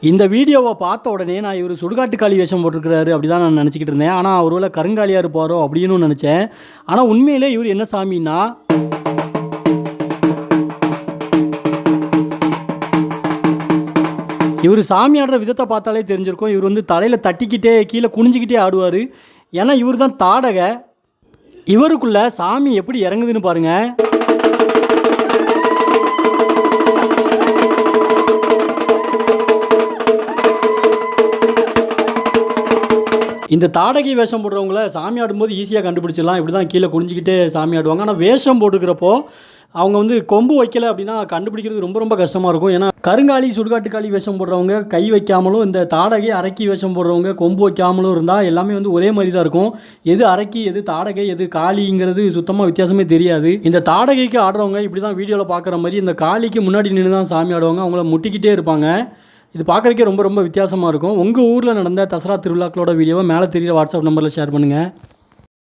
இந்த வீடியோவை பார்த்த உடனே நான் இவர் சுடுகாட்டுக்காளி வேஷம் போட்டிருக்கிறாரு அப்படி தான் நான் நினச்சிக்கிட்டு இருந்தேன். ஆனால் ஒருவேளை கருங்காலியாக இருப்பாரோ அப்படின்னு நினச்சேன். ஆனால் உண்மையிலே இவர் என்ன சாமின்னா, இவர் சாமி ஆடுற விதத்தை பார்த்தாலே தெரிஞ்சிருக்கும். இவர் வந்து தலையில் தட்டிக்கிட்டே கீழே குனிஞ்சிக்கிட்டே ஆடுவார். ஏன்னா இவர் தான் தாடக. இவருக்குள்ள சாமி எப்படி இறங்குதுன்னு பாருங்கள். இந்த தாடகை வேஷம் போடுறவங்கள சாமி ஆடும்போது ஈஸியாக கண்டுபிடிச்சிடலாம். இப்படி தான் கீழே குனிஞ்சிக்கிட்டே சாமி ஆடுவாங்க. ஆனால் வேஷம் போட்டுக்கிறப்போ அவங்க வந்து கொம்பு வைக்கலை அப்படின்னா கண்டுபிடிக்கிறது ரொம்ப ரொம்ப கஷ்டமாக இருக்கும். ஏன்னா கருங்காலி சுடுகாட்டுக்காளி வேஷம் போடுறவங்க கை வைக்காமலும், இந்த தாடகை அரக்கி வேஷம் போடுறவங்க கொம்பு வைக்காமலும் இருந்தால் எல்லாமே வந்து ஒரே மாதிரி தான் இருக்கும். எது அரக்கி, எது தாடகை, எது காளிங்கிறது சுத்தமாக வித்தியாசமே தெரியாது. இந்த தாடகைக்கு ஆடுறவங்க இப்படி தான் வீடியோவில் பார்க்குற மாதிரி இந்த காளிக்கு முன்னாடி நின்று தான் சாமி ஆடுவாங்க. அவங்கள முட்டிக்கிட்டே இருப்பாங்க. இது பார்க்குறக்கே ரொம்ப ரொம்ப வித்தியாசமாக இருக்கும். உங்கள் ஊரில் நடந்த தசரா திருவிழாக்களோட வீடியோவை மேலே தெரியுற வாட்ஸ்அப் நம்பரில் ஷேர் பண்ணுங்கள்.